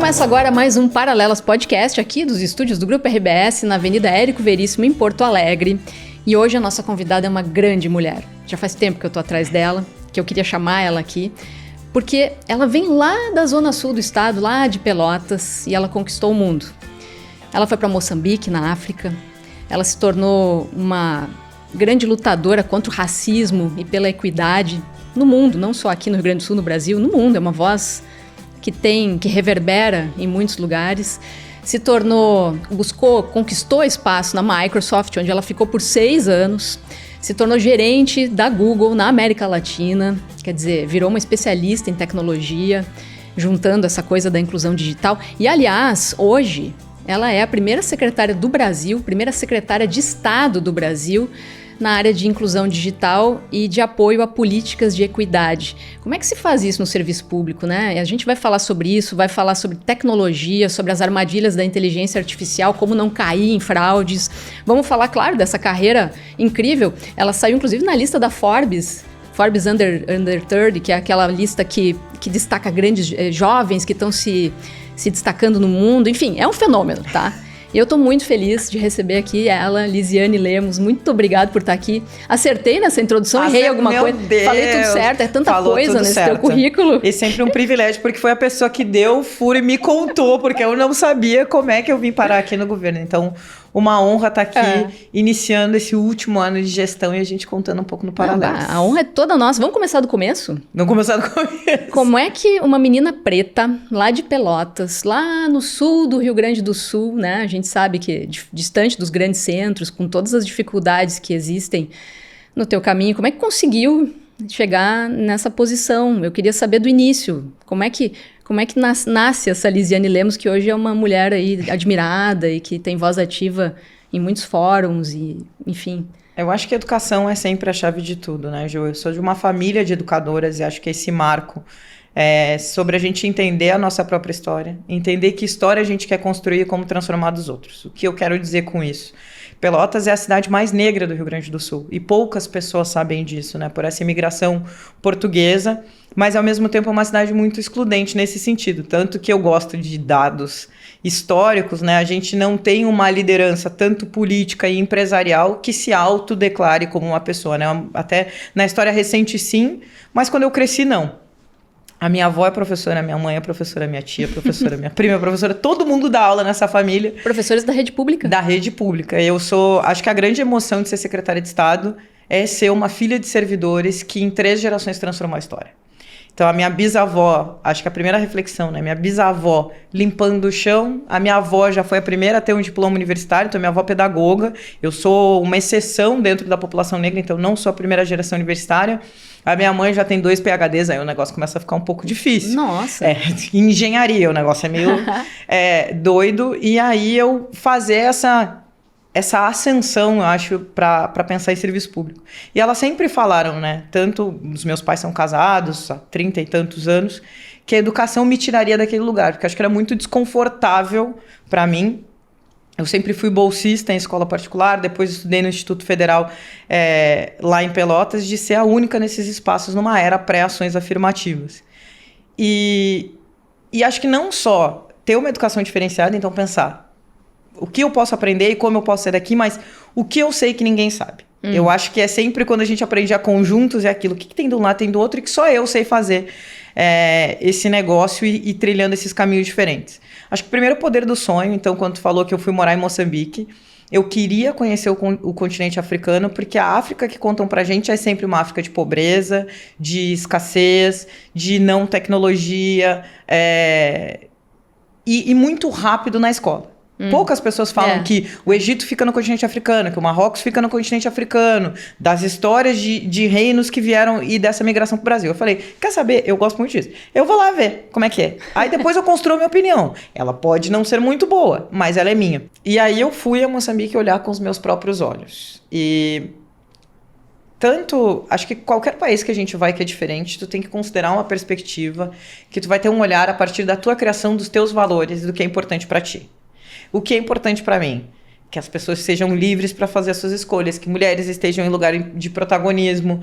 Começa agora mais um Paralelas Podcast aqui dos estúdios do Grupo RBS na Avenida Érico Veríssimo, em Porto Alegre. E hoje a nossa convidada é uma grande mulher. Já faz tempo que eu tô atrás dela, que eu queria chamar ela aqui, porque ela vem lá da zona sul do estado, lá de Pelotas, e ela conquistou o mundo. Ela foi para Moçambique, na África. Ela se tornou uma grande lutadora contra o racismo e pela equidade no mundo, não só aqui no Rio Grande do Sul, no Brasil, no mundo. É uma voz que reverbera em muitos lugares. Conquistou espaço na Microsoft, onde ela ficou por 6 anos. Se tornou gerente da Google na América Latina, quer dizer, virou uma especialista em tecnologia, juntando essa coisa da inclusão digital. E, aliás, hoje, ela é a primeira secretária do Brasil, primeira secretária de Estado do Brasil, na área de inclusão digital e de apoio a políticas de equidade. Como é que se faz isso no serviço público, né? A gente vai falar sobre isso, vai falar sobre tecnologia, sobre as armadilhas da inteligência artificial, como não cair em fraudes. Vamos falar, claro, dessa carreira incrível. Ela saiu, inclusive, na lista da Forbes Under 30, que é aquela lista que destaca grandes jovens que estão se destacando no mundo. Enfim, é um fenômeno, tá? E eu estou muito feliz de receber aqui ela, Lisiane Lemos. Muito obrigada por estar aqui. Acertei nessa introdução? Errei alguma coisa? Deus, falei tudo certo? É tanta coisa nesse teu currículo. E sempre um privilégio, porque foi a pessoa que deu o furo e me contou, porque eu não sabia como é que eu vim parar aqui no governo. Então, uma honra estar aqui, iniciando esse último ano de gestão e a gente contando um pouco no paralelo. A honra é toda nossa. Vamos começar do começo? Vamos começar do começo. Como é que uma menina preta, lá de Pelotas, lá no sul do Rio Grande do Sul, né? A gente sabe que distante dos grandes centros, com todas as dificuldades que existem no teu caminho, como é que conseguiu chegar nessa posição? Eu queria saber do início. Como é que nasce essa Lisiane Lemos, que hoje é uma mulher aí admirada e que tem voz ativa em muitos fóruns e, enfim. Eu acho que a educação é sempre a chave de tudo, né, Ju? Eu sou de uma família de educadoras e acho que esse marco é sobre a gente entender a nossa própria história, entender que história a gente quer construir e como transformar dos outros. O que eu quero dizer com isso? Pelotas é a cidade mais negra do Rio Grande do Sul e poucas pessoas sabem disso, né? Por essa imigração portuguesa, mas ao mesmo tempo é uma cidade muito excludente nesse sentido, tanto que eu gosto de dados históricos, né? A gente não tem uma liderança tanto política e empresarial que se autodeclare como uma pessoa, né? Até na história recente sim, mas quando eu cresci não. A minha avó é professora, minha mãe é professora, minha tia é professora, minha prima é professora, todo mundo dá aula nessa família. Professores da rede pública. Da rede pública. Acho que a grande emoção de ser secretária de Estado é ser uma filha de servidores que em 3 gerações transformou a história. Então, a minha bisavó, acho que a primeira reflexão, né? Minha bisavó limpando o chão, a minha avó já foi a primeira a ter um diploma universitário, então minha avó é pedagoga, eu sou uma exceção dentro da população negra, então não sou a primeira geração universitária. A minha mãe já tem 2 PhDs, aí o negócio começa a ficar um pouco difícil. Nossa! Engenharia, o negócio é meio doido, e aí eu fazer essa ascensão, eu acho, para pensar em serviço público. E elas sempre falaram, né? Tanto os meus pais são casados há 30 e tantos anos, que a educação me tiraria daquele lugar, porque eu acho que era muito desconfortável para mim. Eu sempre fui bolsista em escola particular, depois estudei no Instituto Federal lá em Pelotas, de ser a única nesses espaços numa era pré-ações afirmativas. E acho que não só ter uma educação diferenciada, então pensar o que eu posso aprender e como eu posso sair daqui, mas o que eu sei que ninguém sabe. Eu acho que é sempre quando a gente aprende a conjuntos e aquilo, o que tem de um lado, tem do outro, e que só eu sei fazer esse negócio e trilhando esses caminhos diferentes. Acho que o primeiro poder do sonho, então, quando tu falou que eu fui morar em Moçambique, eu queria conhecer o continente africano, porque a África que contam pra gente é sempre uma África de pobreza, de escassez, de não tecnologia, e muito rápido na escola. Poucas pessoas falam que o Egito fica no continente africano, que o Marrocos fica no continente africano, das histórias de reinos que vieram e dessa migração para o Brasil. Eu falei, quer saber? Eu gosto muito disso. Eu vou lá ver como é que é. Aí depois eu construo a minha opinião. Ela pode não ser muito boa, mas ela é minha. E aí eu fui a Moçambique olhar com os meus próprios olhos. E acho que qualquer país que a gente vai que é diferente, tu tem que considerar uma perspectiva, que tu vai ter um olhar a partir da tua criação, dos teus valores e do que é importante para ti. O que é importante para mim? Que as pessoas sejam livres para fazer as suas escolhas, que mulheres estejam em lugar de protagonismo,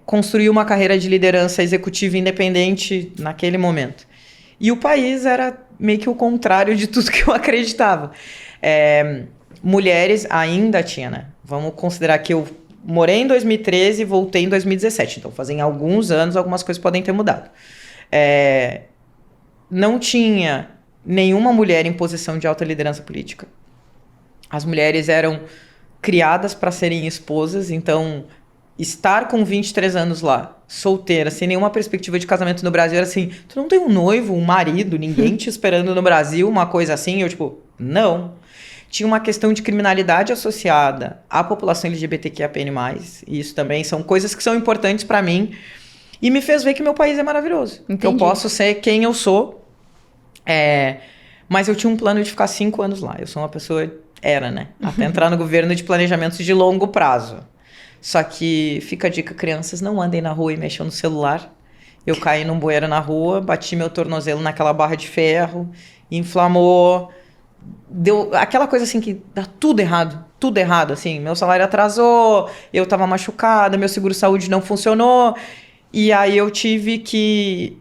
construir uma carreira de liderança executiva independente naquele momento. E o país era meio que o contrário de tudo que eu acreditava. Mulheres ainda tinha, né? Vamos considerar que eu morei em 2013 e voltei em 2017. Então, fazem alguns anos, algumas coisas podem ter mudado. Não tinha nenhuma mulher em posição de alta liderança política. As mulheres eram criadas para serem esposas, então estar com 23 anos lá, solteira, sem nenhuma perspectiva de casamento no Brasil, era assim, tu não tem um noivo, um marido, ninguém te esperando no Brasil, uma coisa assim? Eu, tipo, não. Tinha uma questão de criminalidade associada à população LGBTQIAPN+, e isso também são coisas que são importantes para mim, e me fez ver que meu país é maravilhoso. Entendi. Que eu posso ser quem eu sou, mas eu tinha um plano de ficar 5 anos lá. Eu sou uma pessoa, né? Até entrar no governo de planejamentos de longo prazo. Só que fica a dica, crianças, não andem na rua e mexam no celular. Eu caí num bueiro na rua, bati meu tornozelo naquela barra de ferro, inflamou, deu aquela coisa assim que dá tudo errado, assim. Meu salário atrasou, eu tava machucada, meu seguro-saúde não funcionou, e aí eu tive que...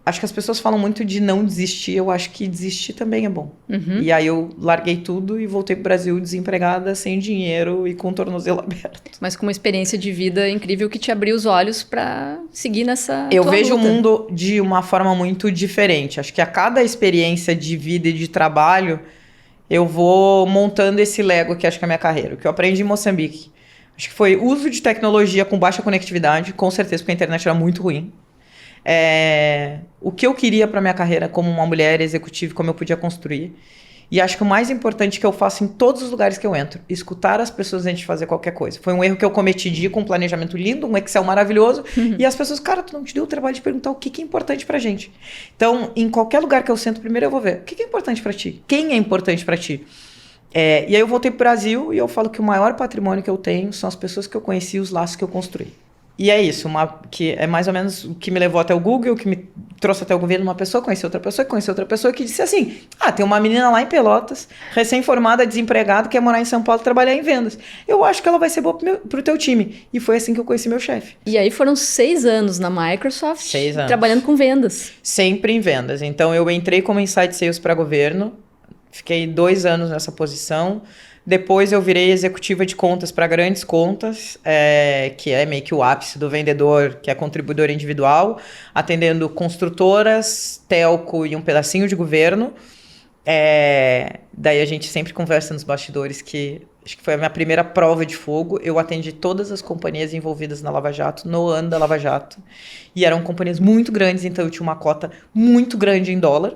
Acho que as pessoas falam muito de não desistir, eu acho que desistir também é bom. E aí eu larguei tudo e voltei pro Brasil desempregada, sem dinheiro e com o tornozelo aberto. Mas com uma experiência de vida incrível que te abriu os olhos para seguir nessa Eu tua vejo luta. o mundo de uma forma muito diferente. Acho que a cada experiência de vida e de trabalho, eu vou montando esse Lego que acho que é a minha carreira. O que eu aprendi em Moçambique. Acho que foi uso de tecnologia com baixa conectividade, com certeza, porque a internet era muito ruim. O que eu queria para minha carreira como uma mulher executiva, como eu podia construir. E acho que o mais importante que eu faço em todos os lugares que eu entro, escutar as pessoas antes de fazer qualquer coisa. Foi um erro que eu cometi de ir com um planejamento lindo, um Excel maravilhoso, e as pessoas, cara, tu não te deu o trabalho de perguntar o que é importante pra gente. Então, em qualquer lugar que eu sento, primeiro eu vou ver o que é importante pra ti, quem é importante pra ti. E aí eu voltei pro Brasil e eu falo que o maior patrimônio que eu tenho são as pessoas que eu conheci e os laços que eu construí. E é isso, que é mais ou menos o que me levou até o Google, o que me trouxe até o governo, uma pessoa, conheci outra pessoa que disse assim, tem uma menina lá em Pelotas, recém-formada, desempregada, quer morar em São Paulo e trabalhar em vendas. Eu acho que ela vai ser boa pro teu time. E foi assim que eu conheci meu chefe. E aí foram 6 anos na Microsoft, 6 anos. Trabalhando com vendas. Sempre em vendas. Então eu entrei como Inside Sales para governo, fiquei 2 anos nessa posição. Depois eu virei executiva de contas para grandes contas, que é meio que o ápice do vendedor, que é contribuidor individual, atendendo construtoras, telco e um pedacinho de governo. Daí a gente sempre conversa nos bastidores que acho que foi a minha primeira prova de fogo. Eu atendi todas as companhias envolvidas na Lava Jato, no ano da Lava Jato. E eram companhias muito grandes, então eu tinha uma cota muito grande em dólar.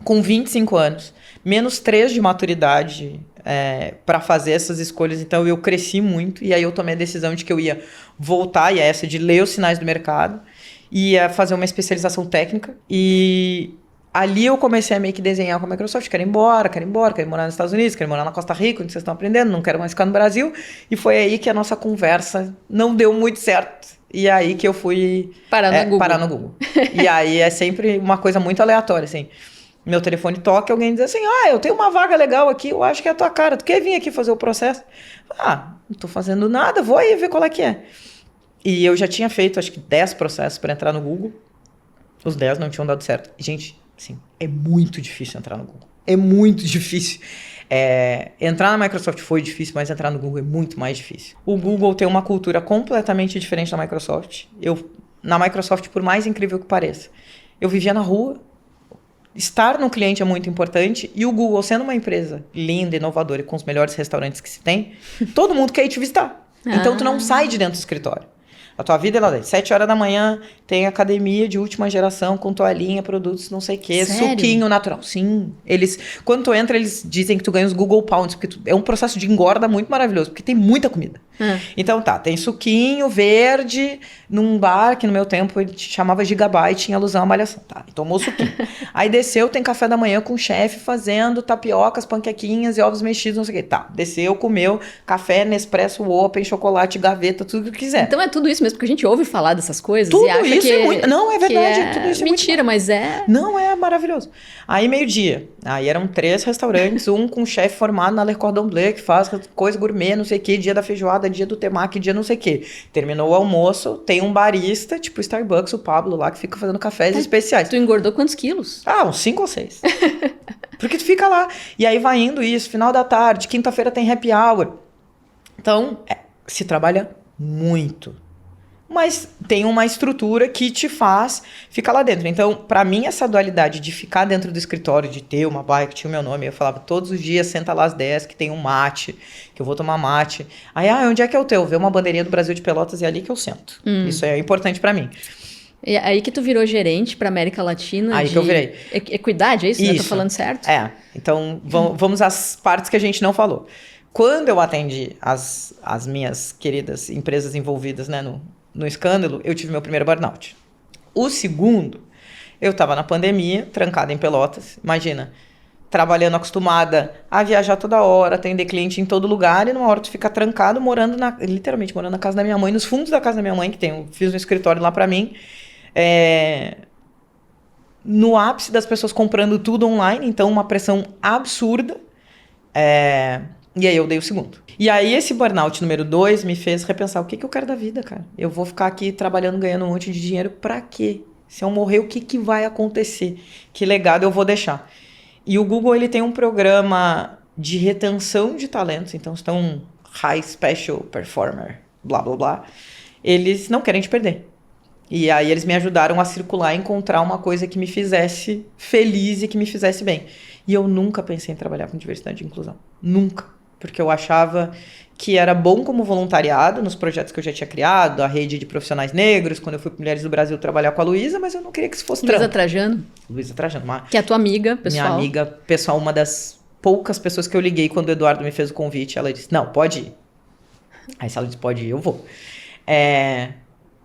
Com 25 anos, menos 3 de maturidade para fazer essas escolhas. Então eu cresci muito e aí eu tomei a decisão de que eu ia voltar, e é essa de ler os sinais do mercado, e ia fazer uma especialização técnica. E ali eu comecei a meio que desenhar com a Microsoft. Quero ir embora, quero morar nos Estados Unidos, quero morar na Costa Rica, onde vocês estão aprendendo, não quero mais ficar no Brasil. E foi aí que a nossa conversa não deu muito certo. E aí que eu fui parar no Google. E aí é sempre uma coisa muito aleatória, assim. Meu telefone toca e alguém diz assim, eu tenho uma vaga legal aqui, eu acho que é a tua cara, tu quer vir aqui fazer o processo? Não tô fazendo nada, vou aí ver qual é que é. E eu já tinha feito, acho que 10 processos para entrar no Google, os 10 não tinham dado certo. E, gente, assim, é muito difícil entrar no Google, é muito difícil. Entrar na Microsoft foi difícil, mas entrar no Google é muito mais difícil. O Google tem uma cultura completamente diferente da Microsoft. Na Microsoft, por mais incrível que pareça, eu vivia na rua. Estar no cliente é muito importante, e o Google, sendo uma empresa linda, inovadora e com os melhores restaurantes que se tem, todo mundo quer ir te visitar. Então tu não sai de dentro do escritório. A tua vida é lá, 7 horas da manhã, tem academia de última geração, com toalhinha, produtos, não sei o quê, Sério? Suquinho natural. Sim. Quando tu entra, eles dizem que tu ganha os Google Pounds, porque é um processo de engorda muito maravilhoso, porque tem muita comida. Então tem suquinho verde num bar, que no meu tempo ele chamava Gigabyte, em alusão à malhação. E tomou suquinho. Aí desceu, tem café da manhã com o chefe fazendo tapiocas, panquequinhas e ovos mexidos, não sei o quê. Desceu, comeu, café, Nespresso, Open, chocolate, gaveta, tudo que quiser. Então é tudo isso mesmo, porque a gente ouve falar dessas coisas Tudo e acha isso que é muito... Não, é verdade, tudo isso é mentira, mas é... Não, é maravilhoso. Aí meio-dia, aí eram 3 restaurantes, um com chefe formado na Le Cordon Bleu, que faz coisa gourmet, não sei o quê, dia da feijoada, dia do temaki, dia não sei o quê. Terminou o almoço, tem um barista, tipo Starbucks, o Pablo lá, que fica fazendo cafés especiais. Tu engordou quantos quilos? Uns 5 ou 6. Porque tu fica lá. E aí vai indo isso, final da tarde, quinta-feira tem happy hour. Então, se trabalha muito. Mas tem uma estrutura que te faz ficar lá dentro. Então, pra mim, essa dualidade de ficar dentro do escritório, de ter uma bike, tinha o meu nome, eu falava todos os dias, senta lá às 10, que tem um mate, que eu vou tomar mate. Aí, onde é que é o teu? Vê uma bandeirinha do Brasil de Pelotas e é ali que eu sento. Isso é importante pra mim. E aí que tu virou gerente pra América Latina. Aí que eu virei. Equidade, é isso? Isso. Eu tô falando certo? Então, vamos às partes que a gente não falou. Quando eu atendi as minhas queridas empresas envolvidas, né, no escândalo, eu tive meu primeiro burnout. O segundo, eu estava na pandemia, trancada em Pelotas. Imagina, trabalhando, acostumada a viajar toda hora, atender cliente em todo lugar, e numa hora tu fica trancado, literalmente morando na casa da minha mãe, nos fundos da casa da minha mãe, fiz um escritório lá pra mim, no ápice das pessoas comprando tudo online, então uma pressão absurda, e aí eu dei o segundo. E aí esse burnout número 2 me fez repensar o que eu quero da vida, cara. Eu vou ficar aqui trabalhando, ganhando um monte de dinheiro pra quê? Se eu morrer, o que vai acontecer? Que legado eu vou deixar? E o Google, ele tem um programa de retenção de talentos, então estão high special performer, blá blá blá. Eles não querem te perder. E aí eles me ajudaram a circular, a encontrar uma coisa que me fizesse feliz e que me fizesse bem. E eu nunca pensei em trabalhar com diversidade e inclusão. Nunca. Porque eu achava que era bom como voluntariado nos projetos que eu já tinha criado, a rede de profissionais negros, quando eu fui para Mulheres do Brasil trabalhar com a Luísa, mas eu não queria que isso fosse Luísa Trajano. Luísa Trajano. Que é a tua amiga pessoal. Minha amiga pessoal, uma das poucas pessoas que eu liguei quando o Eduardo me fez o convite. Ela disse, não, pode ir. Aí se ela disse, pode ir, eu vou.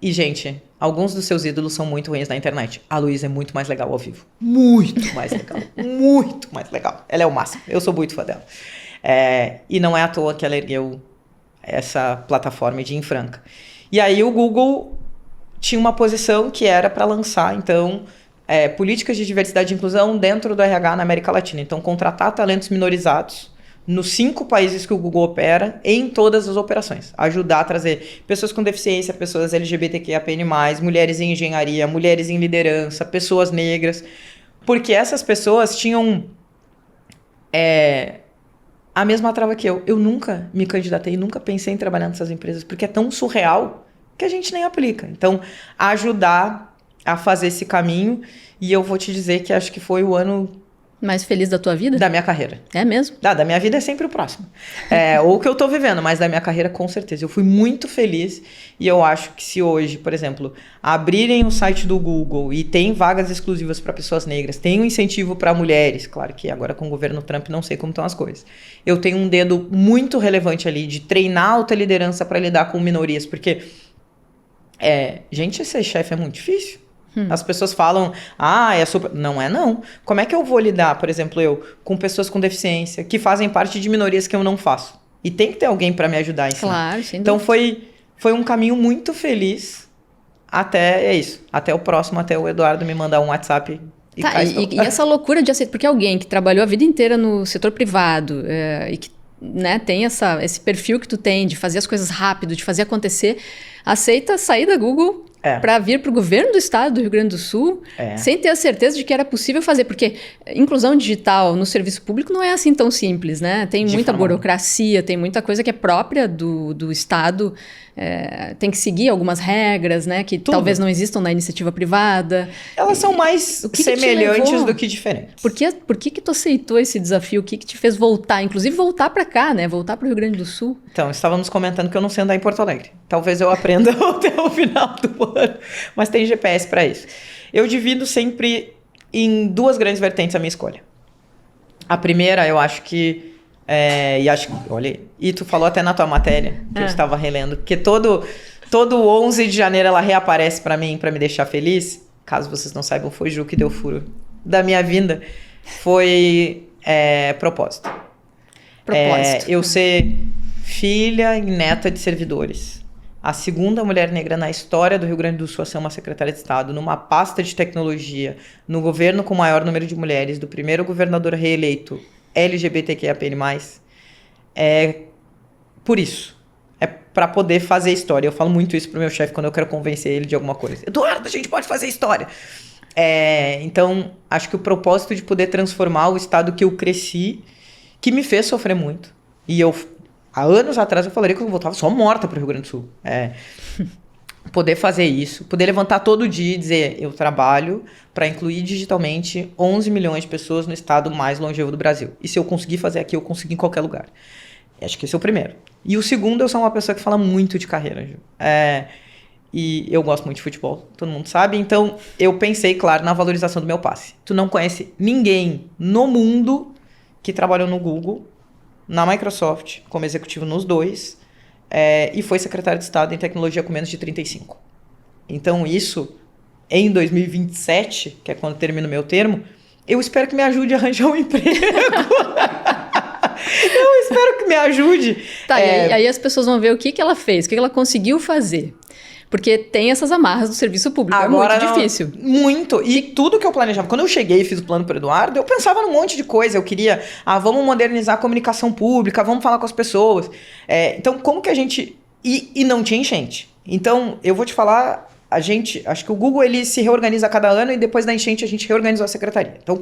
E, gente, alguns dos seus ídolos são muito ruins na internet. A Luísa é muito mais legal ao vivo. Muito mais legal. Muito mais legal. Ela é o máximo. Eu sou muito fã dela. E não é à toa que ela ergueu essa plataforma de Infranca. E aí o Google tinha uma posição que era para lançar, então, políticas de diversidade e inclusão dentro do RH na América Latina. Então, contratar talentos minorizados nos 5 países que o Google opera, em todas as operações. Ajudar a trazer pessoas com deficiência, pessoas LGBTQIAPN+, mulheres em engenharia, mulheres em liderança, pessoas negras. Porque essas pessoas tinham a mesma trava que eu. Eu nunca me candidatei, nunca pensei em trabalhar nessas empresas, porque é tão surreal que a gente nem aplica. Então, ajudar a fazer esse caminho, e eu vou te dizer que acho que foi o ano mais feliz da tua vida? Da minha carreira. É mesmo? Da minha vida é sempre o próximo. Ou o que eu tô vivendo, mas da minha carreira, com certeza. Eu fui muito feliz, e eu acho que se hoje, por exemplo, abrirem o site do Google e tem vagas exclusivas para pessoas negras, tem um incentivo para mulheres, claro que agora com o governo Trump não sei como estão as coisas. Eu tenho um dedo muito relevante ali de treinar alta liderança para lidar com minorias, porque, gente, ser chefe é muito difícil. As pessoas falam, é super... Não é, não. Como é que eu vou lidar, por exemplo, com pessoas com deficiência, que fazem parte de minorias que eu não faço? E tem que ter alguém para me ajudar a ensinar. Claro, sem Então dúvida. foi um caminho muito feliz até até o próximo, até o Eduardo me mandar um WhatsApp e cá estou. E essa loucura de aceitar, porque alguém que trabalhou a vida inteira no setor privado e que, né, tem esse perfil que tu tem de fazer as coisas rápido, de fazer acontecer, aceita sair da Google para vir para o governo do estado do Rio Grande do Sul, sem ter a certeza de que era possível fazer, porque inclusão digital no serviço público não é assim tão simples, né? Tem muita burocracia, tem muita coisa que é própria do estado, tem que seguir algumas regras, né? Que talvez não existam na iniciativa privada. Elas são mais semelhantes do que diferentes. Por que tu aceitou esse desafio? O que te fez voltar? Inclusive voltar para cá, né? Voltar para o Rio Grande do Sul. Então, estávamos comentando que eu não sei andar em Porto Alegre. Talvez eu aprenda até o final do ano, mas tem GPS para isso. Eu divido sempre em 2 grandes vertentes a minha escolha. A primeira, eu acho que... olha, e tu falou até na tua matéria, que eu estava relendo, porque todo 11 de janeiro ela reaparece para mim, para me deixar feliz. Caso vocês não saibam, foi Ju que deu furo da minha vinda. Foi propósito. Eu ser filha e neta de servidores. A segunda mulher negra na história do Rio Grande do Sul a ser uma secretária de Estado, numa pasta de tecnologia, no governo com o maior número de mulheres, do primeiro governador reeleito LGBTQIAPN+, por isso. para poder fazer história. Eu falo muito isso pro meu chefe quando eu quero convencer ele de alguma coisa. Eduardo, a gente pode fazer história. Então, acho que o propósito de poder transformar o estado que eu cresci, que me fez sofrer muito. E há anos atrás, eu falaria que eu voltava só morta pro Rio Grande do Sul. Poder fazer isso, poder levantar todo dia e dizer, eu trabalho para incluir digitalmente 11 milhões de pessoas no estado mais longevo do Brasil. E se eu conseguir fazer aqui, eu consigo em qualquer lugar. Acho que esse é o primeiro. E o segundo, eu sou uma pessoa que fala muito de carreira, Ju. E eu gosto muito de futebol, todo mundo sabe. Então, eu pensei, claro, na valorização do meu passe. Tu não conhece ninguém no mundo que trabalhou no Google, na Microsoft, como executivo nos dois, e foi secretário de Estado em tecnologia com menos de 35. Então, isso, em 2027, que é quando termina o meu termo, eu espero que me ajude a arranjar um emprego. Eu espero que me ajude. Tá, e aí as pessoas vão ver o que ela fez, o que ela conseguiu fazer. Porque tem essas amarras do serviço público. Agora, é muito difícil. Muito. E tudo que eu planejava. Quando eu cheguei e fiz o plano para o Eduardo, eu pensava num monte de coisa. Eu queria, vamos modernizar a comunicação pública, vamos falar com as pessoas. Então, como que a gente... E não tinha enchente. Então, eu vou te falar, acho que o Google ele se reorganiza a cada ano e depois da enchente a gente reorganizou a secretaria. Então,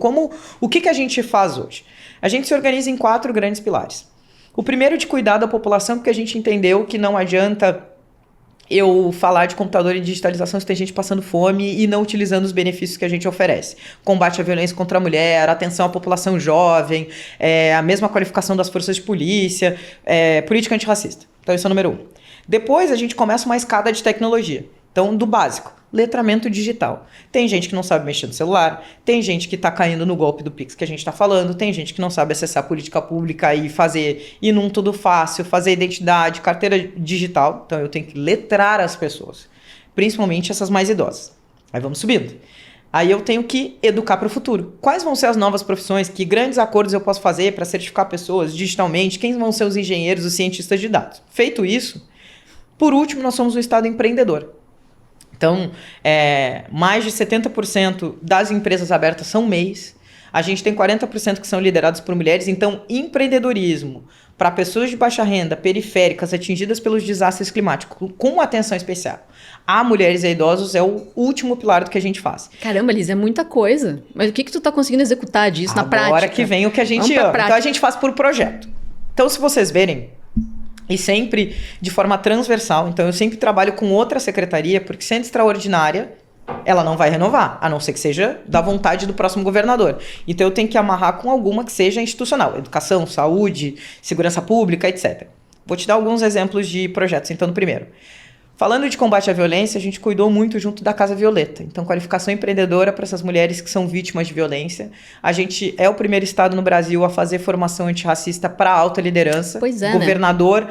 o que a gente faz hoje? A gente se organiza em 4 grandes pilares. O primeiro de cuidar da população, porque a gente entendeu que não adianta eu falar de computador e digitalização se tem gente passando fome e não utilizando os benefícios que a gente oferece. Combate à violência contra a mulher, atenção à população jovem, a mesma qualificação das forças de polícia, política antirracista. Então, esse é o número 1. Depois, a gente começa uma escada de tecnologia. Então, do básico, letramento digital. Tem gente que não sabe mexer no celular, tem gente que está caindo no golpe do Pix que a gente está falando, tem gente que não sabe acessar a política pública e ir num tudo fácil, fazer identidade, carteira digital. Então, eu tenho que letrar as pessoas, principalmente essas mais idosas. Aí vamos subindo. Aí eu tenho que educar para o futuro. Quais vão ser as novas profissões? Que grandes acordos eu posso fazer para certificar pessoas digitalmente? Quem vão ser os engenheiros, os cientistas de dados? Feito isso, por último, nós somos um estado empreendedor. Então, mais de 70% das empresas abertas são MEIs. A gente tem 40% que são liderados por mulheres. Então, empreendedorismo para pessoas de baixa renda, periféricas, atingidas pelos desastres climáticos, com atenção especial a mulheres e a idosos, é o último pilar do que a gente faz. Caramba, Liz, é muita coisa. Mas o que tu tá conseguindo executar disso na prática? Agora que vem o que a gente ama. Então, a gente faz por projeto. Então, se vocês verem, e sempre de forma transversal. Então, eu sempre trabalho com outra secretaria, porque sendo extraordinária, ela não vai renovar, a não ser que seja da vontade do próximo governador. Então, eu tenho que amarrar com alguma que seja institucional. Educação, saúde, segurança pública, etc. Vou te dar alguns exemplos de projetos. Então, no primeiro. Falando de combate à violência, a gente cuidou muito junto da Casa Violeta. Então, qualificação empreendedora para essas mulheres que são vítimas de violência. A gente é o primeiro estado no Brasil a fazer formação antirracista para alta liderança. Pois é, governador,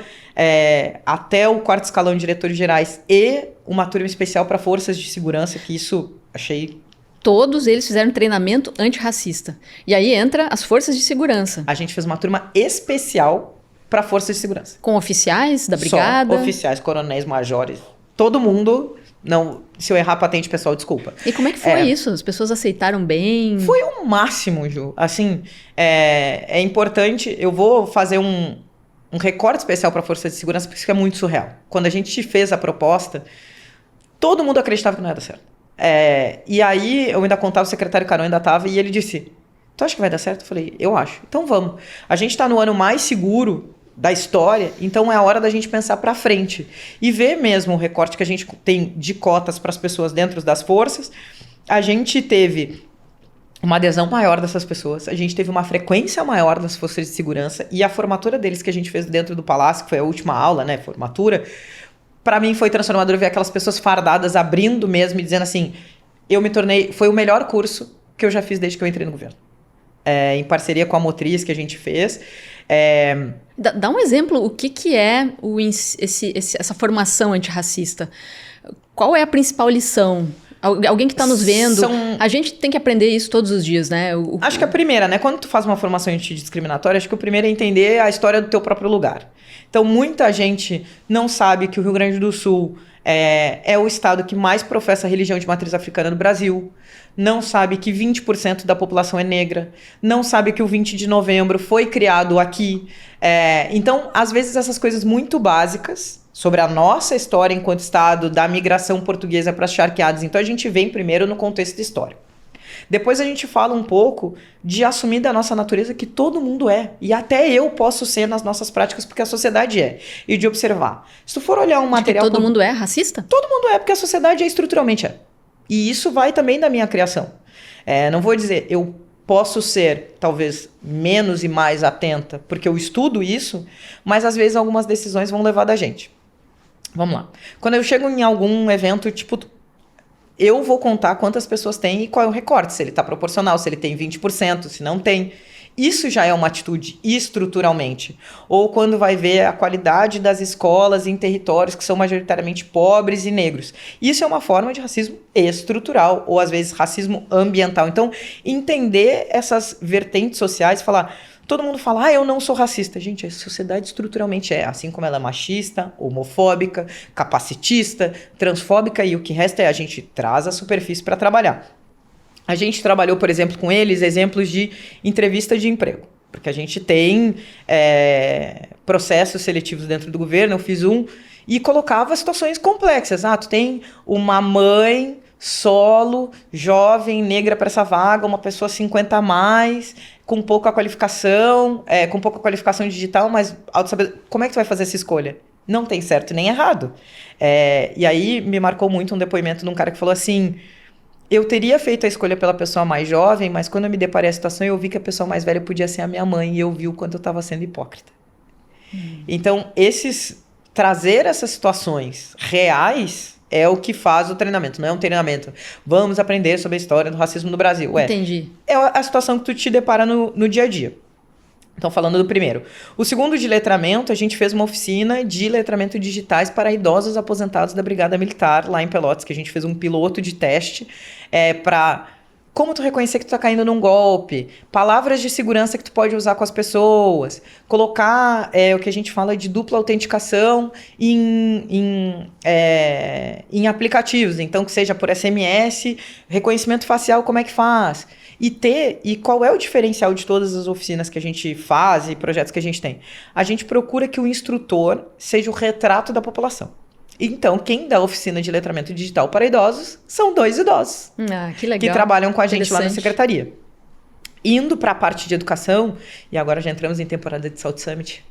até o 4º escalão de diretores gerais e uma turma especial para forças de segurança, que isso achei... Todos eles fizeram treinamento antirracista. E aí entra as forças de segurança. A gente fez uma turma especial para forças de segurança. Com oficiais da brigada? Só oficiais, coronéis, majores. Todo mundo. Não, se eu errar patente, pessoal, desculpa. E como é que foi isso? As pessoas aceitaram bem? Foi o máximo, Ju. Assim, é importante. Eu vou fazer um recorte especial para forças de segurança, porque isso é muito surreal. Quando a gente fez a proposta, todo mundo acreditava que não ia dar certo. E aí, eu ainda contava, o secretário Carol ainda estava, e ele disse: tu acha que vai dar certo? Eu falei: eu acho. Então vamos. A gente está no ano mais seguro da história, então é a hora da gente pensar para frente e ver mesmo o recorte que a gente tem de cotas para as pessoas dentro das forças. A gente teve uma adesão maior dessas pessoas, a gente teve uma frequência maior das forças de segurança, e a formatura deles que a gente fez dentro do Palácio, que foi a última aula, né, formatura, para mim foi transformador ver aquelas pessoas fardadas abrindo mesmo e dizendo assim: eu me tornei, foi o melhor curso que eu já fiz desde que eu entrei no governo. Em parceria com a Motriz que a gente fez. Dá um exemplo, o que é essa formação antirracista? Qual é a principal lição? Alguém que está nos vendo, a gente tem que aprender isso todos os dias, né? Acho que a primeira, né? Quando tu faz uma formação antidiscriminatória, acho que o primeiro é entender a história do teu próprio lugar. Então, muita gente não sabe que o Rio Grande do Sul é o estado que mais professa a religião de matriz africana no Brasil. Não sabe que 20% da população é negra. Não sabe que o 20 de novembro foi criado aqui. Então, às vezes, essas coisas muito básicas sobre a nossa história enquanto Estado, da migração portuguesa para as charqueadas. Então a gente vem primeiro no contexto histórico. Depois a gente fala um pouco de assumir da nossa natureza que todo mundo é. E até eu posso ser nas nossas práticas porque a sociedade é. E de observar. Se tu for olhar um material... todo mundo é racista? Todo mundo é, porque a sociedade estruturalmente é. E isso vai também da minha criação. Não vou dizer, eu posso ser talvez menos e mais atenta, porque eu estudo isso, mas às vezes algumas decisões vão levar da gente. Vamos lá. Quando eu chego em algum evento, tipo... eu vou contar quantas pessoas tem e qual é o recorte, se ele está proporcional, se ele tem 20%, se não tem. Isso já é uma atitude estruturalmente. Ou quando vai ver a qualidade das escolas em territórios que são majoritariamente pobres e negros. Isso é uma forma de racismo estrutural, ou às vezes racismo ambiental. Então, entender essas vertentes sociais e falar... todo mundo fala, eu não sou racista. Gente, a sociedade estruturalmente é, assim como ela é machista, homofóbica, capacitista, transfóbica, e o que resta é a gente traz a superfície para trabalhar. A gente trabalhou, por exemplo, com eles, exemplos de entrevista de emprego. Porque a gente tem processos seletivos dentro do governo, eu fiz um, e colocava situações complexas. Tu tem uma mãe... solo, jovem, negra para essa vaga, uma pessoa 50 a mais, com pouca qualificação digital, mas auto saber. Como é que tu vai fazer essa escolha? Não tem certo nem errado. E aí me marcou muito um depoimento de um cara que falou assim, eu teria feito a escolha pela pessoa mais jovem, mas quando eu me deparei a situação, eu vi que a pessoa mais velha podia ser a minha mãe, e eu vi o quanto eu estava sendo hipócrita. Então, trazer essas situações reais... é o que faz o treinamento, não é um treinamento. Vamos aprender sobre a história do racismo no Brasil. Entendi. É a situação que tu te depara no dia a dia. Então, falando do primeiro. O segundo de letramento, a gente fez uma oficina de letramento digitais para idosos aposentados da Brigada Militar, lá em Pelotas, que a gente fez um piloto de teste para... como tu reconhecer que tu tá caindo num golpe, palavras de segurança que tu pode usar com as pessoas, colocar o que a gente fala de dupla autenticação em aplicativos, então que seja por SMS, reconhecimento facial, como é que faz? E qual é o diferencial de todas as oficinas que a gente faz e projetos que a gente tem? A gente procura que o instrutor seja o retrato da população. Então, quem dá oficina de letramento digital para idosos são 2 idosos. Que legal. Que trabalham com a gente lá na secretaria. Indo para a parte de educação, e agora já entramos em temporada de South Summit,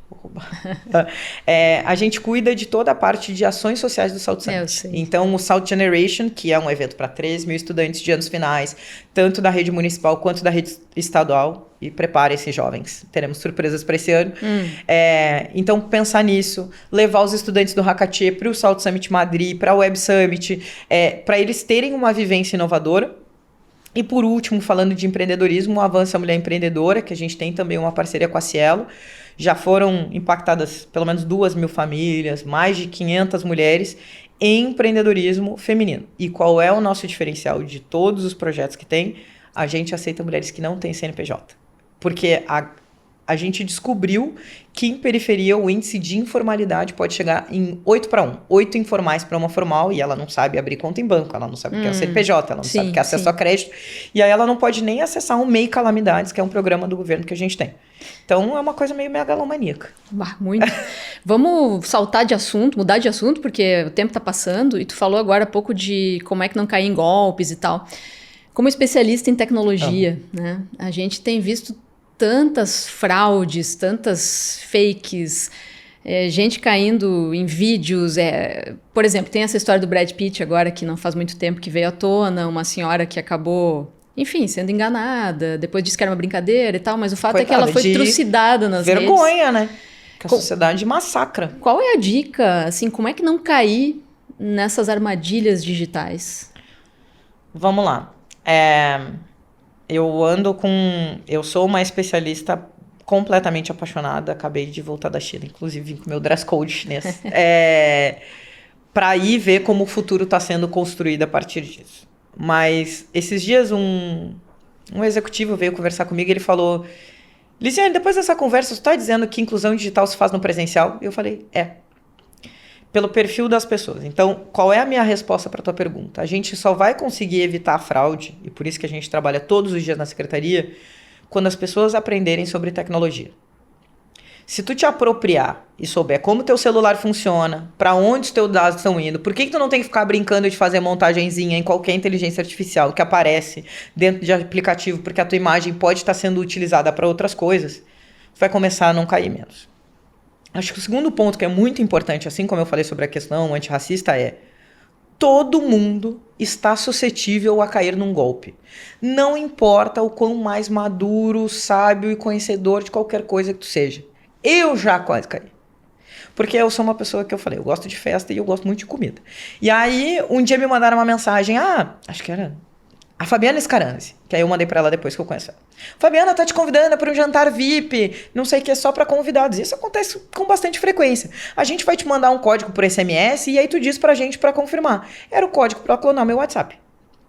a gente cuida de toda a parte de ações sociais do South Summit. Eu sei. Então, o South Generation, que é um evento para 3 mil estudantes de anos finais, tanto da rede municipal quanto da rede estadual, e preparem-se, jovens, teremos surpresas para esse ano. Então, pensar nisso, levar os estudantes do Hackathon para o South Summit Madrid, para o Web Summit, para eles terem uma vivência inovadora. E por último, falando de empreendedorismo, o Avança Mulher Empreendedora, que a gente tem também uma parceria com a Cielo. Já foram impactadas pelo menos 2.000 famílias, mais de 500 mulheres em empreendedorismo feminino. E qual é o nosso diferencial de todos os projetos que tem? A gente aceita mulheres que não têm CNPJ. Porque a gente descobriu que em periferia o índice de informalidade pode chegar em 8:1. 8 informais para uma formal, e ela não sabe abrir conta em banco, ela não sabe o que é o CNPJ, ela não sabe o que é acesso a crédito, e aí ela não pode nem acessar um MEI Calamidades, que é um programa do governo que a gente tem. Então é uma coisa meio megalomaníaca. Muito. Vamos saltar de assunto, mudar de assunto, porque o tempo está passando, e tu falou agora há pouco de como é que não cair em golpes e tal. Como especialista em tecnologia, né, a gente tem visto tantas fraudes, tantas fakes, gente caindo em vídeos. Por exemplo, tem essa história do Brad Pitt agora, que não faz muito tempo que veio à tona, uma senhora que acabou, enfim, sendo enganada, depois disse que era uma brincadeira e tal, mas o fato é que ela foi trucidada nas redes. Vergonha, né? Que a sociedade massacra. Qual é a dica, assim, como é que não cair nessas armadilhas digitais? Vamos lá. Eu sou uma especialista completamente apaixonada, acabei de voltar da China, inclusive vim com meu dress code chinês, para ir ver como o futuro está sendo construído a partir disso. Mas esses dias um executivo veio conversar comigo e ele falou, Lisiane, depois dessa conversa, você está dizendo que inclusão digital se faz no presencial? Eu falei, pelo perfil das pessoas. Então, qual é a minha resposta para a tua pergunta? A gente só vai conseguir evitar a fraude, e por isso que a gente trabalha todos os dias na secretaria, quando as pessoas aprenderem sobre tecnologia. Se tu te apropriar e souber como teu celular funciona, para onde os teus dados estão indo, por que tu não tem que ficar brincando de fazer montagenzinha em qualquer inteligência artificial que aparece dentro de aplicativo, porque a tua imagem pode estar sendo utilizada para outras coisas, tu vai começar a não cair menos. Acho que o segundo ponto que é muito importante, assim como eu falei sobre a questão antirracista, é todo mundo está suscetível a cair num golpe. Não importa o quão mais maduro, sábio e conhecedor de qualquer coisa que tu seja. Eu já quase caí. Porque eu sou uma pessoa que eu falei, eu gosto de festa e eu gosto muito de comida. E aí, um dia me mandaram uma mensagem, acho que era a Fabiana Scaranzi, que aí eu mandei pra ela depois que eu conheço ela. Fabiana tá te convidando para um jantar VIP, não sei o que, é só para convidados. Isso acontece com bastante frequência. A gente vai te mandar um código por SMS e aí tu diz pra gente para confirmar. Era o código para clonar meu WhatsApp.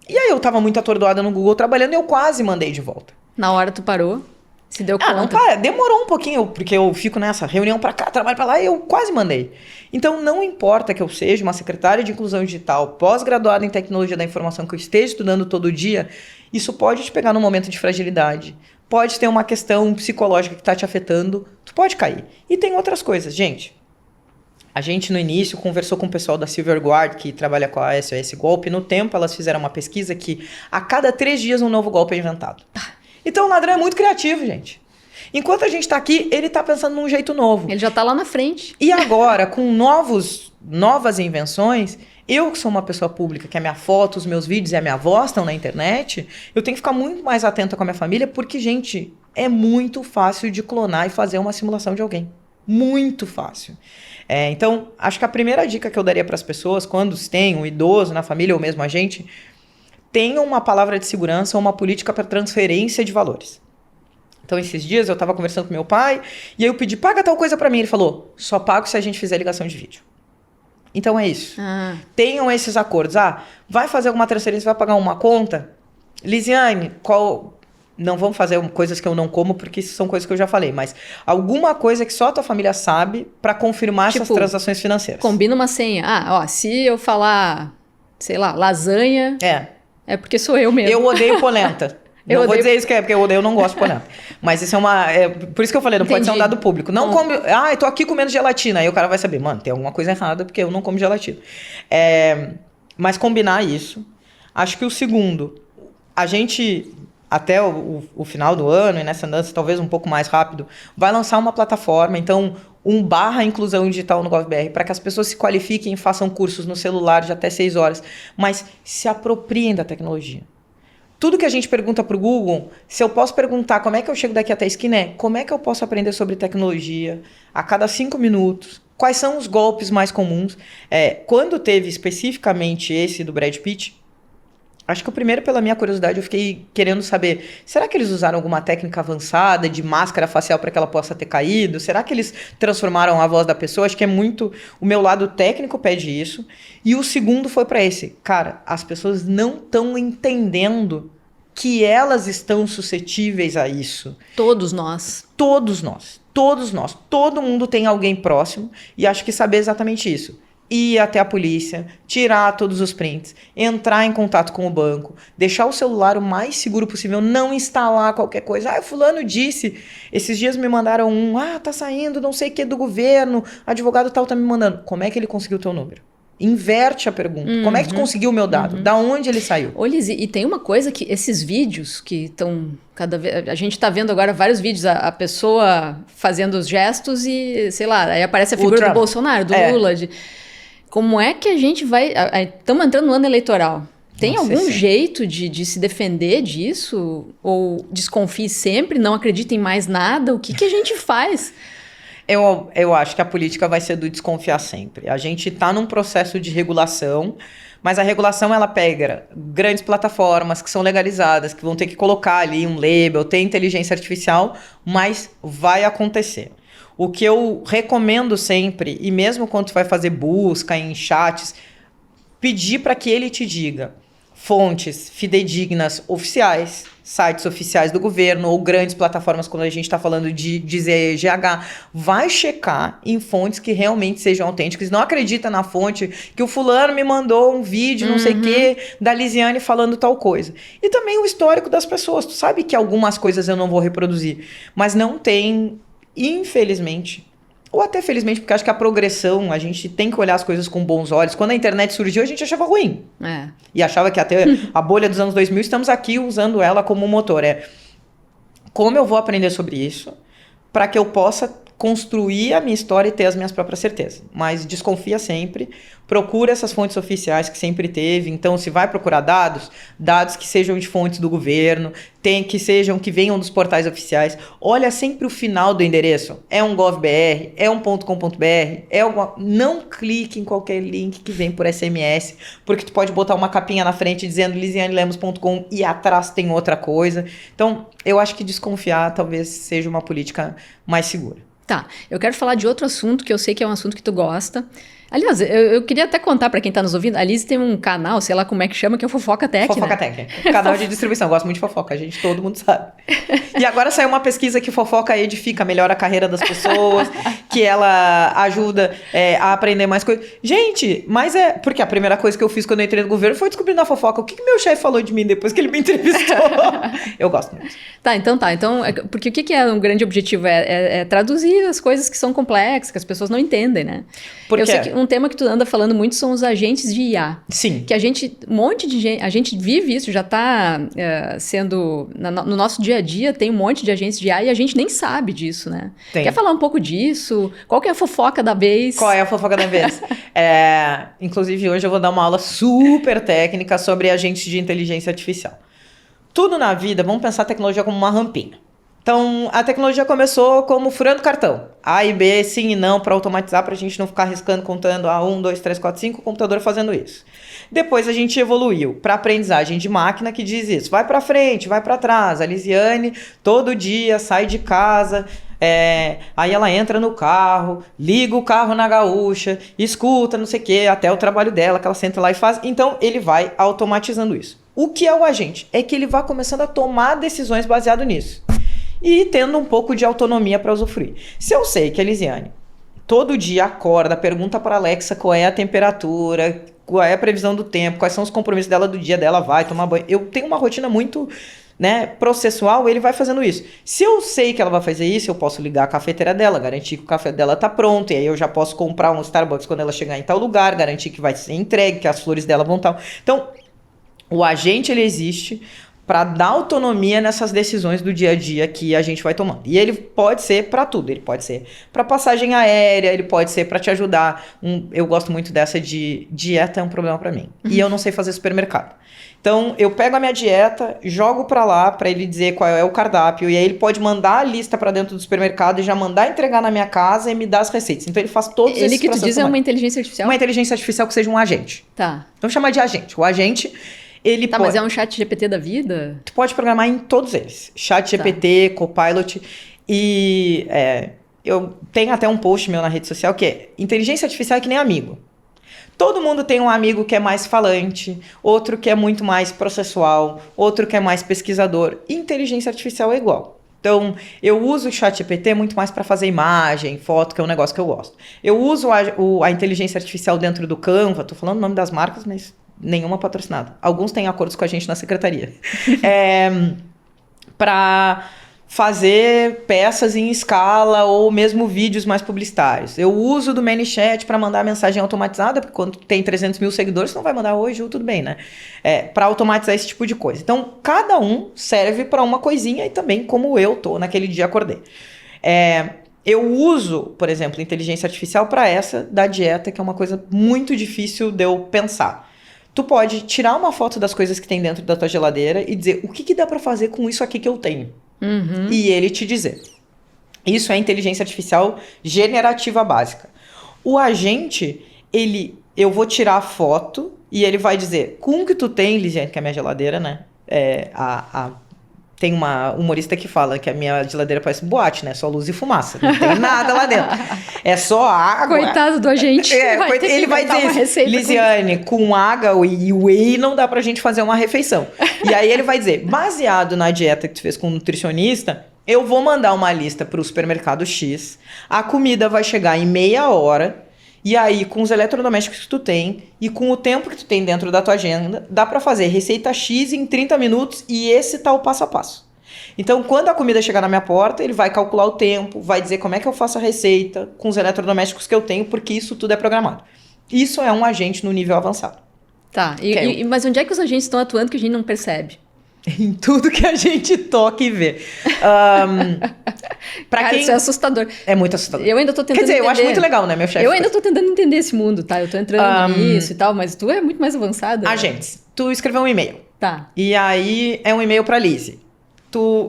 E aí eu tava muito atordoada no Google trabalhando e eu quase mandei de volta. Na hora tu parou? Se deu conta? Não, cara, demorou um pouquinho, porque eu fico nessa reunião pra cá, trabalho pra lá e eu quase mandei. Então, não importa que eu seja uma secretária de inclusão digital, pós-graduada em tecnologia da informação, que eu esteja estudando todo dia, isso pode te pegar num momento de fragilidade. Pode ter uma questão psicológica que tá te afetando, tu pode cair. E tem outras coisas, gente. A gente, no início, conversou com o pessoal da Silverguard, que trabalha com a SOS Golpe. No tempo, elas fizeram uma pesquisa que a cada 3 dias um novo golpe é inventado. Então o ladrão é muito criativo, gente. Enquanto a gente tá aqui, ele tá pensando num jeito novo. Ele já tá lá na frente. E agora, com novas invenções, eu que sou uma pessoa pública, que a minha foto, os meus vídeos e a minha voz estão na internet, eu tenho que ficar muito mais atenta com a minha família, porque, gente, é muito fácil de clonar e fazer uma simulação de alguém. Muito fácil. Então, acho que a primeira dica que eu daria para as pessoas, quando tem um idoso na família ou mesmo a gente, tenham uma palavra de segurança ou uma política para transferência de valores. Então, esses dias eu estava conversando com meu pai e aí eu pedi, paga tal coisa para mim. Ele falou, só pago se a gente fizer ligação de vídeo. Então, é isso. Tenham esses acordos. Vai fazer alguma transferência, vai pagar uma conta? Lisiane, não vamos fazer coisas que eu não como, porque isso são coisas que eu já falei, mas alguma coisa que só a tua família sabe para confirmar essas transações financeiras. Combina uma senha. Se eu falar, sei lá, lasanha... É porque sou eu mesmo. Eu odeio polenta. Não vou dizer isso que é, porque eu não gosto de polenta. Mas isso por isso que eu falei, não pode ser um dado público. Não come... eu tô aqui comendo gelatina. Aí o cara vai saber, mano, tem alguma coisa errada, porque eu não como gelatina. Mas combinar isso. Acho que o segundo, a gente, até o final do ano, e nessa andança talvez um pouco mais rápido, vai lançar uma plataforma, então... /inclusão digital no GovBR, para que as pessoas se qualifiquem e façam cursos no celular de até 6 horas, mas se apropriem da tecnologia. Tudo que a gente pergunta para o Google, se eu posso perguntar como é que eu chego daqui até a esquina, como é que eu posso aprender sobre tecnologia a cada 5 minutos, quais são os golpes mais comuns. Quando teve especificamente esse do Brad Pitt, acho que o primeiro, pela minha curiosidade, eu fiquei querendo saber, será que eles usaram alguma técnica avançada de máscara facial para que ela possa ter caído? Será que eles transformaram a voz da pessoa? Acho que é muito... O meu lado técnico pede isso. E o segundo foi para esse. Cara, as pessoas não estão entendendo que elas estão suscetíveis a isso. Todos nós. Todos nós. Todos nós. Todo mundo tem alguém próximo. E acho que saber exatamente isso. Ir até a polícia, tirar todos os prints, entrar em contato com o banco, deixar o celular o mais seguro possível, não instalar qualquer coisa. O fulano disse, esses dias me mandaram tá saindo não sei o que do governo, advogado tal tá me mandando. Como é que ele conseguiu o teu número? Inverte a pergunta. Como é que tu conseguiu o meu dado? Da onde ele saiu? Ô, Liz, e tem uma coisa que esses vídeos que estão cada vez... A gente tá vendo agora vários vídeos, a pessoa fazendo os gestos e, sei lá, aí aparece a figura do Bolsonaro, do Lula, Como é que a gente vai... Estamos entrando no ano eleitoral. Tem algum jeito de se defender disso? Ou desconfie sempre, não acredite em mais nada? O que a gente faz? Eu acho que a política vai ser do desconfiar sempre. A gente está num processo de regulação, mas a regulação ela pega grandes plataformas que são legalizadas, que vão ter que colocar ali um label, ter inteligência artificial, mas vai acontecer. O que eu recomendo sempre, e mesmo quando tu vai fazer busca em chats, pedir para que ele te diga fontes fidedignas oficiais, sites oficiais do governo ou grandes plataformas, quando a gente está falando de ZGH, vai checar em fontes que realmente sejam autênticas. Não acredita na fonte que o fulano me mandou um vídeo, não sei o quê, da Lisiane falando tal coisa. E também o histórico das pessoas. Tu sabe que algumas coisas eu não vou reproduzir, mas não tem... infelizmente, ou até felizmente, porque acho que a progressão, a gente tem que olhar as coisas com bons olhos. Quando a internet surgiu, a gente achava ruim. E achava que até a bolha dos anos 2000, estamos aqui usando ela como motor. Como eu vou aprender sobre isso para que eu possa construir a minha história e ter as minhas próprias certezas. Mas desconfia sempre, procura essas fontes oficiais que sempre teve. Então, se vai procurar dados que sejam de fontes do governo, que venham dos portais oficiais. Olha sempre o final do endereço. É um gov.br, é um .com.br, não clique em qualquer link que vem por SMS, porque tu pode botar uma capinha na frente dizendo lisianelemos.com e atrás tem outra coisa. Então, eu acho que desconfiar talvez seja uma política mais segura. Tá, eu quero falar de outro assunto que eu sei que é um assunto que tu gosta. Aliás, eu queria até contar para quem tá nos ouvindo, a Liz tem um canal, sei lá como é que chama, que é o Fofoca Tech, Fofoca Tech, canal de distribuição, eu gosto muito de fofoca, todo mundo sabe. E agora saiu uma pesquisa que fofoca edifica, melhora a carreira das pessoas, que ela ajuda a aprender mais coisas. Gente, mas porque a primeira coisa que eu fiz quando eu entrei no governo foi descobrir na fofoca o que meu chefe falou de mim depois que ele me entrevistou. Eu gosto muito. Então, porque o que é um grande objetivo? É traduzir as coisas que são complexas, que as pessoas não entendem, né? Eu sei que um tema que tu anda falando muito são os agentes de IA. Sim. Que a gente vive isso, já está sendo... No nosso dia a dia tem um monte de agentes de IA e a gente nem sabe disso, né? Quer falar um pouco disso? Qual que é a fofoca da vez? Qual é a fofoca da vez? Inclusive, hoje eu vou dar uma aula super técnica sobre agentes de inteligência artificial. Tudo na vida, vamos pensar a tecnologia como uma rampinha. Então, a tecnologia começou como furando cartão. A e B, sim e não, para automatizar, para a gente não ficar arriscando, contando 1, 2, 3, 4, 5, o computador fazendo isso. Depois a gente evoluiu para aprendizagem de máquina que diz isso. Vai para frente, vai para trás. A Lisiane todo dia sai de casa, aí ela entra no carro, liga o carro na gaúcha, escuta, não sei o quê, até o trabalho dela, que ela senta lá e faz. Então, ele vai automatizando isso. O que é o agente? É que ele vai começando a tomar decisões baseado nisso. E tendo um pouco de autonomia para usufruir. Se eu sei que a Lisiane todo dia acorda, pergunta para a Alexa qual é a temperatura, qual é a previsão do tempo, quais são os compromissos dela do dia dela, vai tomar banho. Eu tenho uma rotina muito processual, ele vai fazendo isso. Se eu sei que ela vai fazer isso, eu posso ligar a cafeteira dela, garantir que o café dela tá pronto, e aí eu já posso comprar um Starbucks quando ela chegar em tal lugar, garantir que vai ser entregue, que as flores dela vão tal. Então, o agente, ele existe para dar autonomia nessas decisões do dia a dia que a gente vai tomando. E ele pode ser para tudo. Ele pode ser para passagem aérea, ele pode ser para te ajudar. Eu gosto muito dessa de dieta, é um problema para mim. E eu não sei fazer supermercado. Então, eu pego a minha dieta, jogo para lá para ele dizer qual é o cardápio, e aí ele pode mandar a lista para dentro do supermercado e já mandar entregar na minha casa e me dar as receitas. Então, ele faz todos esses processos. Ele que tu diz é uma inteligência artificial? Uma inteligência artificial que seja um agente. Tá. Então, chama de agente. O agente... mas é um chat GPT da vida? Tu pode programar em todos eles. Chat GPT, Copilot. E eu tenho até um post meu na rede social que é: inteligência artificial é que nem amigo. Todo mundo tem um amigo que é mais falante, outro que é muito mais processual, outro que é mais pesquisador. Inteligência artificial é igual. Então, eu uso o chat GPT muito mais para fazer imagem, foto, que é um negócio que eu gosto. Eu uso a inteligência artificial dentro do Canva, tô falando o nome das marcas, mas... nenhuma patrocinada. Alguns têm acordos com a gente na secretaria. Para fazer peças em escala ou mesmo vídeos mais publicitários. Eu uso do ManyChat para mandar mensagem automatizada, porque quando tem 300 mil seguidores, você não vai mandar hoje ou tudo bem, né? Para automatizar esse tipo de coisa. Então, cada um serve para uma coisinha e também como eu tô naquele dia acordei. Eu uso, por exemplo, inteligência artificial para essa da dieta, que é uma coisa muito difícil de eu pensar. Tu pode tirar uma foto das coisas que tem dentro da tua geladeira e dizer o que dá para fazer com isso aqui que eu tenho. Uhum. E ele te dizer. Isso é inteligência artificial generativa básica. O agente, eu vou tirar a foto e ele vai dizer, com o que tu tem, Lisiane, que é a minha geladeira, né? Tem uma humorista que fala que a minha geladeira parece boate, né? Só luz e fumaça. Não tem nada lá dentro. É só água. Coitado do agente. Ele vai dizer, Lisiane, com água e whey não dá pra gente fazer uma refeição. E aí ele vai dizer, baseado na dieta que tu fez com o nutricionista, eu vou mandar uma lista pro supermercado X, a comida vai chegar em meia hora, e aí, com os eletrodomésticos que tu tem e com o tempo que tu tem dentro da tua agenda, dá pra fazer receita X em 30 minutos e esse tá o passo a passo. Então, quando a comida chegar na minha porta, ele vai calcular o tempo, vai dizer como é que eu faço a receita com os eletrodomésticos que eu tenho, porque isso tudo é programado. Isso é um agente no nível avançado. Tá, mas onde é que os agentes estão atuando que a gente não percebe? Em tudo que a gente toca e vê. Cara, isso é assustador. É muito assustador. Eu ainda tô tentando entender. eu acho muito legal, né, meu chefe? Eu ainda tô tentando entender esse mundo, tá? Eu tô entrando nisso e tal, mas tu é muito mais avançada. Agentes. Tu escreveu um e-mail. Tá. E aí é um e-mail pra Lizzie.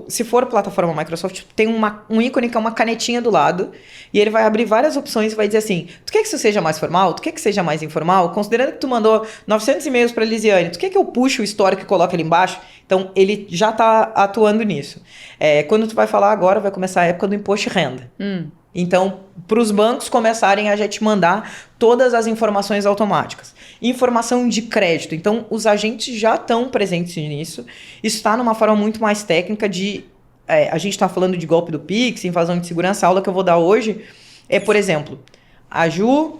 Se for plataforma Microsoft, tem um ícone que é uma canetinha do lado, e ele vai abrir várias opções e vai dizer assim, tu quer que isso seja mais formal? Tu quer que seja mais informal? Considerando que tu mandou 900 e-mails pra Lisiane, tu quer que eu puxe o histórico e coloque ali embaixo? Então, ele já tá atuando nisso. Quando tu vai falar agora, vai começar a época do imposto de renda. Então, para os bancos começarem a já te mandar todas as informações automáticas. Informação de crédito. Então, os agentes já estão presentes nisso. Isso está numa forma muito mais técnica de... a gente está falando de golpe do Pix, invasão de segurança. A aula que eu vou dar hoje por exemplo, a Ju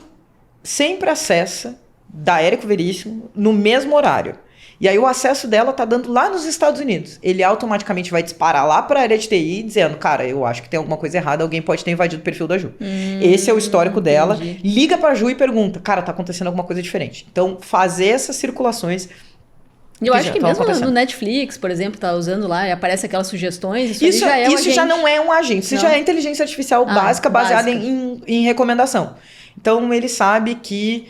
sempre acessa da Érico Veríssimo no mesmo horário. E aí o acesso dela tá dando lá nos Estados Unidos. Ele automaticamente vai disparar lá para a área de TI dizendo, cara, eu acho que tem alguma coisa errada, alguém pode ter invadido o perfil da Ju. Esse é o histórico dela. Liga pra Ju e pergunta, cara, tá acontecendo alguma coisa diferente. Então, fazer essas circulações... Eu acho que mesmo no Netflix, por exemplo, tá usando lá e aparece aquelas sugestões, isso já é um agente. Já não é um agente, isso já é inteligência artificial básica, baseada em recomendação. Então, ele sabe que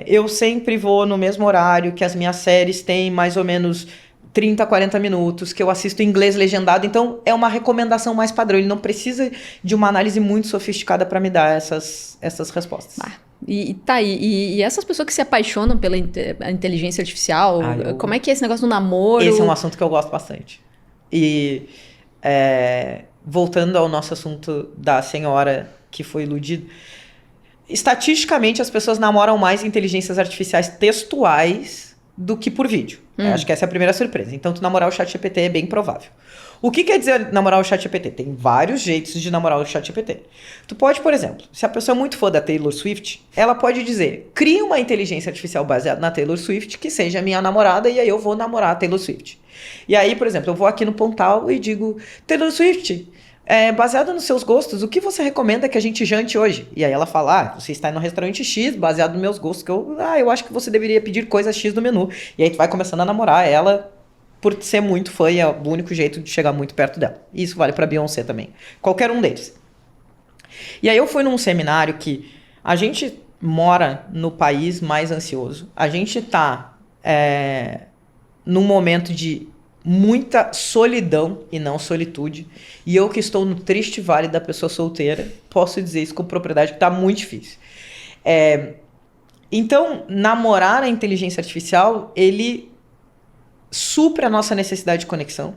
eu sempre vou no mesmo horário, que as minhas séries têm mais ou menos 30, 40 minutos, que eu assisto em inglês legendado. Então, é uma recomendação mais padrão. Ele não precisa de uma análise muito sofisticada para me dar essas respostas. E essas pessoas que se apaixonam pela inteligência artificial, como é que é esse negócio do namoro? Esse é um assunto que eu gosto bastante. E voltando ao nosso assunto da senhora que foi iludida, estatisticamente as pessoas namoram mais inteligências artificiais textuais do que por vídeo. Acho que essa é a primeira surpresa. Então, tu namorar o ChatGPT é bem provável. O que quer dizer namorar o ChatGPT? Tem vários jeitos de namorar o ChatGPT. Tu pode, por exemplo, se a pessoa é muito fã da Taylor Swift, ela pode dizer, cria uma inteligência artificial baseada na Taylor Swift que seja minha namorada e aí eu vou namorar a Taylor Swift. E aí, por exemplo, eu vou aqui no Pontal e digo, Taylor Swift, baseado nos seus gostos, o que você recomenda que a gente jante hoje? E aí ela fala, você está no restaurante X, baseado nos meus gostos, que eu acho que você deveria pedir coisa X no menu. E aí tu vai começando a namorar ela por ser muito fã e é o único jeito de chegar muito perto dela. Isso vale pra Beyoncé também. Qualquer um deles. E aí eu fui num seminário que a gente mora no país mais ansioso. A gente tá num momento de muita solidão e não solitude. E eu que estou no triste vale da pessoa solteira, posso dizer isso com propriedade, que tá muito difícil. Então, namorar a inteligência artificial, ele supre a nossa necessidade de conexão.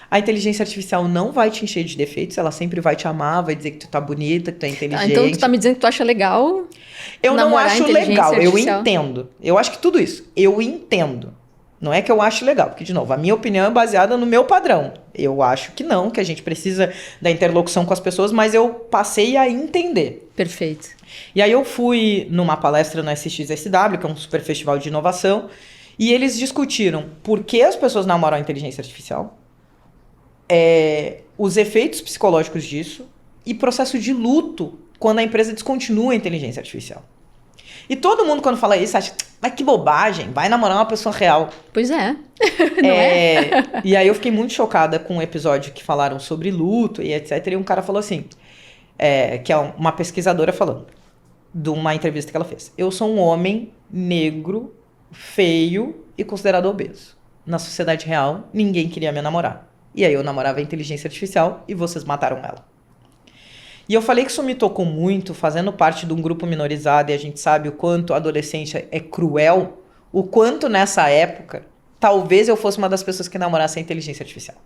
A inteligência artificial não vai te encher de defeitos, ela sempre vai te amar, vai dizer que tu tá bonita, que tu é inteligente. Então tu tá me dizendo que tu acha legal? Eu não acho legal, eu entendo. Eu acho que tudo isso, eu entendo. Não é que eu acho legal, porque, de novo, a minha opinião é baseada no meu padrão. Eu acho que não, que a gente precisa da interlocução com as pessoas, mas eu passei a entender. Perfeito. E aí eu fui numa palestra no SXSW, que é um super festival de inovação, e eles discutiram por que as pessoas namoram a inteligência artificial, os efeitos psicológicos disso e processo de luto quando a empresa descontinua a inteligência artificial. E todo mundo, quando fala isso, acha, mas que bobagem, vai namorar uma pessoa real. Pois é. Não é? E aí eu fiquei muito chocada com um episódio que falaram sobre luto e etc. E um cara falou assim, que é uma pesquisadora falando, de uma entrevista que ela fez. Eu sou um homem negro, feio e considerado obeso. Na sociedade real, ninguém queria me namorar. E aí eu namorava a inteligência artificial e vocês mataram ela. E eu falei que isso me tocou muito, fazendo parte de um grupo minorizado, e a gente sabe o quanto a adolescência é cruel, o quanto nessa época, talvez eu fosse uma das pessoas que namorasse a inteligência artificial.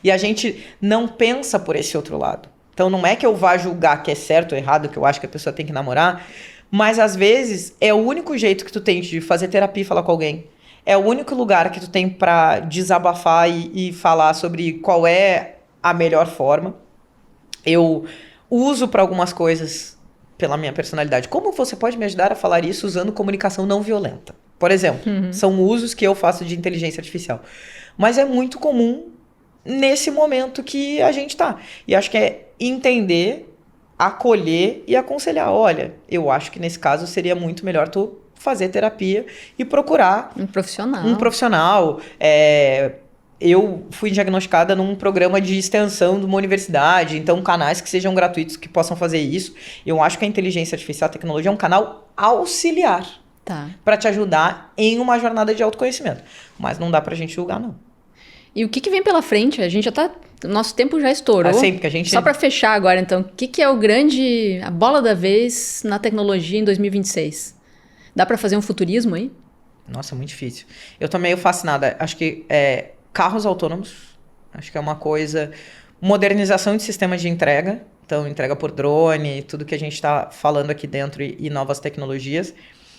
E a gente não pensa por esse outro lado. Então não é que eu vá julgar que é certo ou errado, que eu acho que a pessoa tem que namorar, mas às vezes é o único jeito que tu tem de fazer terapia e falar com alguém. É o único lugar que tu tem pra desabafar e falar sobre qual é a melhor forma. Eu uso para algumas coisas pela minha personalidade. Como você pode me ajudar a falar isso usando comunicação não violenta? Por exemplo, são usos que eu faço de inteligência artificial. Mas é muito comum nesse momento que a gente tá. E acho que é entender, acolher e aconselhar. Olha, eu acho que nesse caso seria muito melhor tu fazer terapia e procurar um profissional. Eu fui diagnosticada num programa de extensão de uma universidade, então canais que sejam gratuitos que possam fazer isso. Eu acho que a inteligência artificial, a tecnologia é um canal auxiliar para te ajudar em uma jornada de autoconhecimento. Mas não dá pra gente julgar, não. E o que vem pela frente? A gente já tá... Nosso tempo já estourou. Sempre que a gente... Só para fechar agora, então. O que é a bola da vez na tecnologia em 2026? Dá para fazer um futurismo aí? Nossa, muito difícil. Eu tô meio fascinada. Acho que carros autônomos. Acho que é uma coisa... Modernização de sistemas de entrega. Então, entrega por drone, tudo que a gente está falando aqui dentro e novas tecnologias.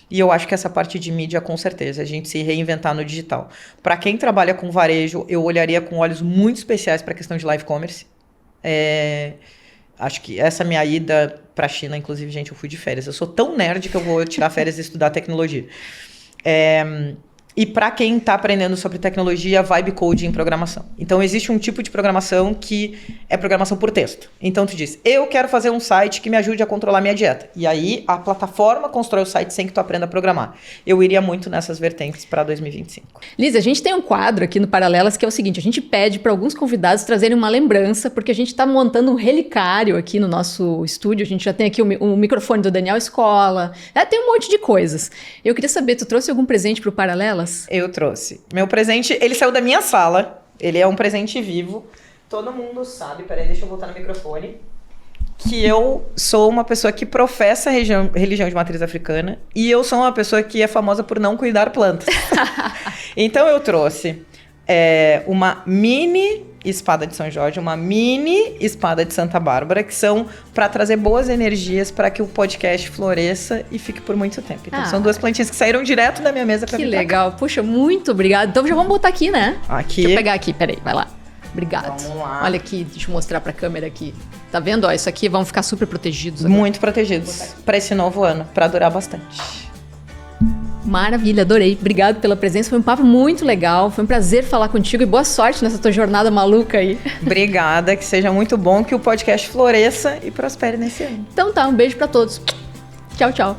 E eu acho que essa parte de mídia, com certeza, a gente se reinventar no digital. Para quem trabalha com varejo, eu olharia com olhos muito especiais para a questão de live commerce. Acho que essa minha ida para a China, inclusive, gente, eu fui de férias. Eu sou tão nerd que eu vou tirar férias e estudar tecnologia. E para quem está aprendendo sobre tecnologia, vibe coding em programação. Então, existe um tipo de programação que é programação por texto. Então, tu diz, eu quero fazer um site que me ajude a controlar minha dieta. E aí, a plataforma constrói o site sem que tu aprenda a programar. Eu iria muito nessas vertentes para 2025. Liz, a gente tem um quadro aqui no Paralelas que é o seguinte, a gente pede para alguns convidados trazerem uma lembrança, porque a gente está montando um relicário aqui no nosso estúdio. A gente já tem aqui o microfone do Daniel Escola, tem um monte de coisas. Eu queria saber, tu trouxe algum presente para o Paralelas? Eu trouxe. Meu presente, ele saiu da minha sala. Ele é um presente vivo. Todo mundo sabe, peraí, deixa eu voltar no microfone. Que eu sou uma pessoa que professa religião de matriz africana. E eu sou uma pessoa que é famosa por não cuidar plantas. Então eu trouxe uma mini espada de São Jorge, uma mini espada de Santa Bárbara, que são para trazer boas energias para que o podcast floresça e fique por muito tempo. Então são duas plantinhas que saíram direto da minha mesa para Que legal. Puxa, muito obrigada. Então já vamos botar aqui, né? Aqui. Deixa eu pegar aqui, peraí, vai lá. Obrigado. Vamos lá. Olha aqui, deixa eu mostrar para a câmera aqui. Tá vendo? Ó, isso aqui vamos ficar super protegidos agora. Muito protegidos para esse novo ano, para durar bastante. Maravilha, adorei. Obrigado pela presença, foi um papo muito legal. Foi um prazer falar contigo e boa sorte nessa tua jornada maluca aí. Obrigada, que seja muito bom, que o podcast floresça e prospere nesse ano. Então tá, um beijo para todos. Tchau, tchau.